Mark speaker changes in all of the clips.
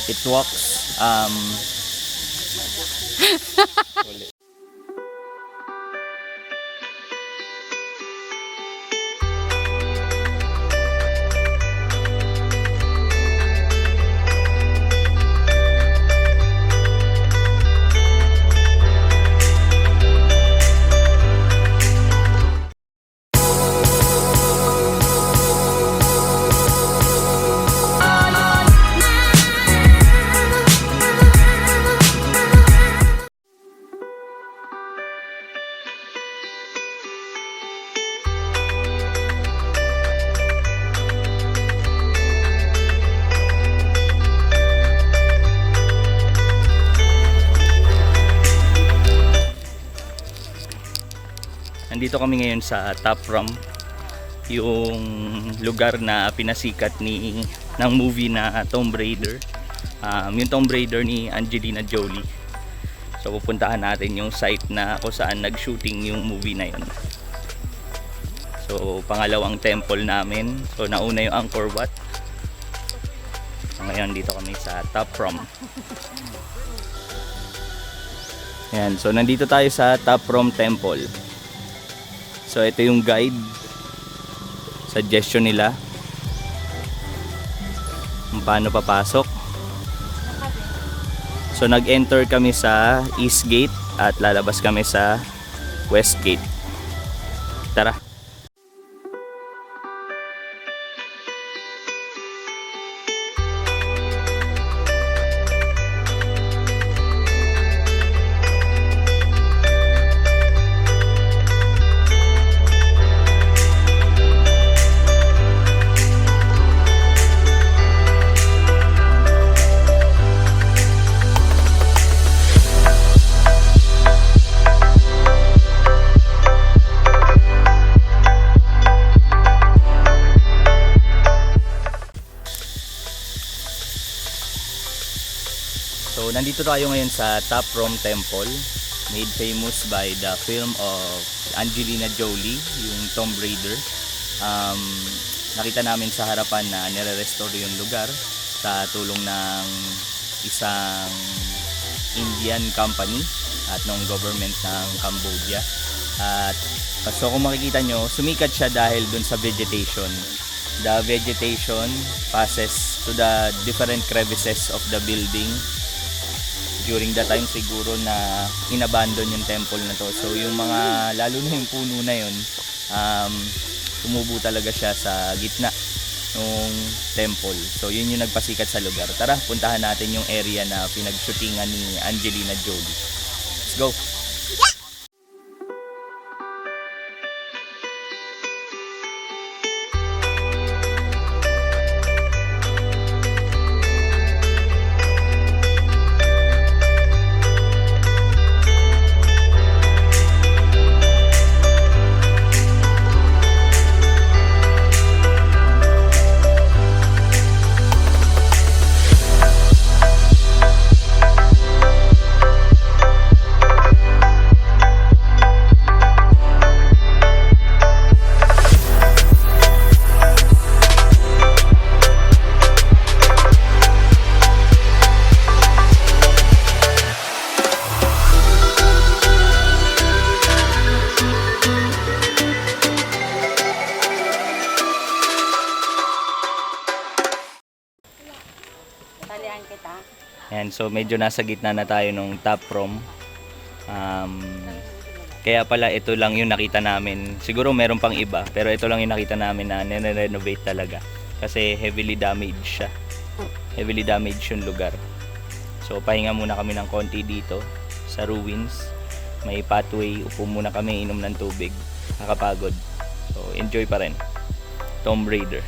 Speaker 1: It walks ulit. Nandito kami ngayon sa Prohm, yung lugar na pinasikat ng movie na Tomb Raider. Yung Tomb Raider ni Angelina Jolie. So pupuntahan natin yung site na kung saan nag-shooting yung movie na yun. So pangalawang temple namin. So nauna yung Angkor. So ngayon dito kami sa Prohm. Ayan, so nandito tayo sa Prohm Temple. So ito yung guide, suggestion nila kung paano papasok. So nag-enter kami sa East Gate at lalabas kami sa West Gate. Tara. So nandito tayo ngayon sa Prohm Temple, made famous by the film of Angelina Jolie, yung Tomb Raider. Nakita namin sa harapan na nire-restore yung lugar sa tulong ng isang Indian company at ng government ng Cambodia. At so kung makikita nyo, sumikat siya dahil dun sa vegetation. The vegetation passes to the different crevices of the building during the time siguro na inabandon yung temple na to. So yung mga, lalo na yung puno na yun, tumubo talaga siya sa gitna ng temple. So yun yung nagpasikat sa lugar. Tara, puntahan natin yung area na pinag-shootingan ni Angelina Jolie. Let's go! Ayan, so medyo nasa gitna na tayo nung Prohm. Kaya pala ito lang yung nakita namin. Siguro meron pang iba, pero ito lang yung nakita namin na nire-renovate talaga. Kasi heavily damaged siya. Heavily damaged yung lugar. So pahinga muna kami ng konti dito sa ruins. May pathway, upo muna kami, inom ng tubig. Nakapagod. So enjoy pa rin. Tomb Raider.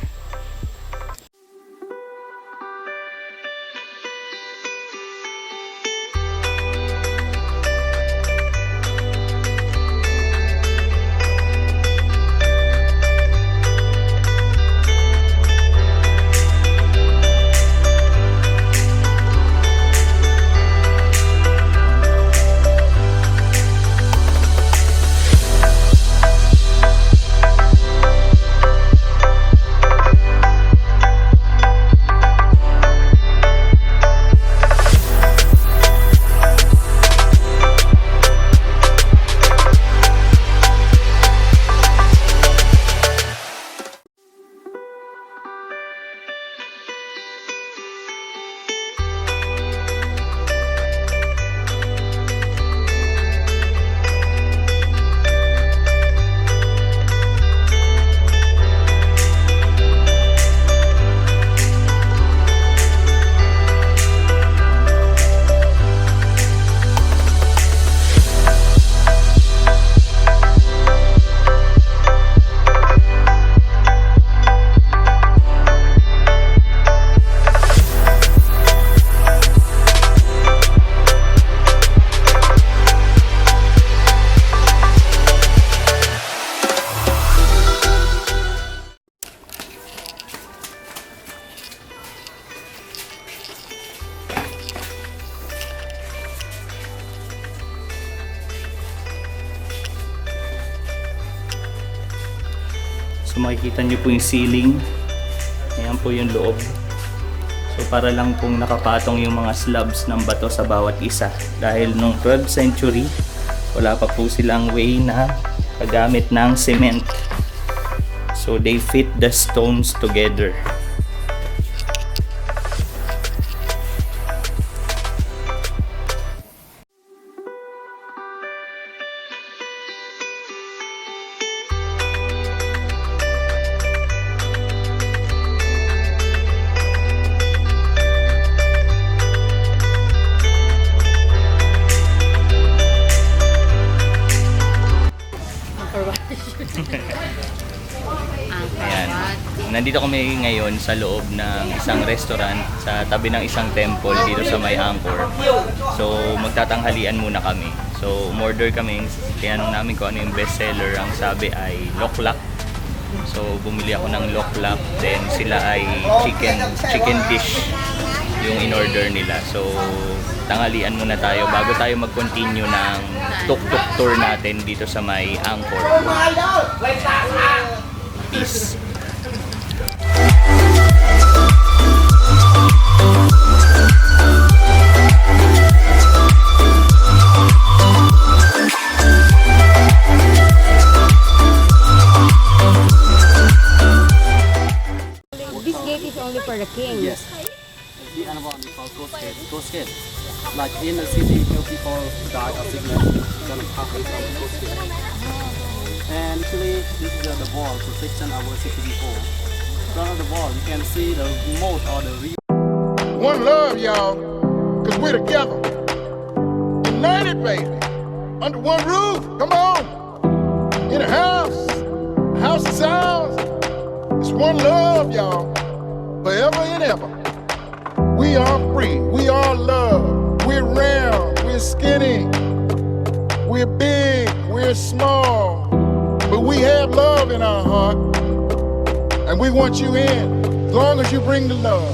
Speaker 1: So makikita nyo po yung ceiling. Ayan po yung loob. So para lang pong nakapatong yung mga slabs ng bato sa bawat isa. Dahil nung 12th century, wala pa po silang way na paggamit ng cement. So they fit the stones together. Ayan. Nandito kami ngayon sa loob ng isang restaurant sa tabi ng isang temple dito sa may Angkor. So magtatanghalian muna kami. So umorder kami, tinanong namin kung ano yung best seller. Ang sabi ay loklak. So bumili ako ng loklak, then sila ay chicken dish yung in-order nila. So tanghalian muna tayo bago tayo mag-continue ng tuk-tuk tour natin dito sa may Angkor. Peace.
Speaker 2: This gate is only for the king.
Speaker 3: Yes. The other one is called ghost gate. Ghost gate. Like in the city, if people die of sickness, gonna pass in from ghost gate. And actually, this is the wall, so section our city before. In front of the wall, you can see the moat or the river.
Speaker 4: One love, y'all, cause we're together. United, baby. Under one roof, come on. In a house of sounds. It's one love, y'all, forever and ever. We are free, we are love. We're round, we're skinny. We're big, we're small. But we have love in our heart. And we want you in, as long as you bring the love.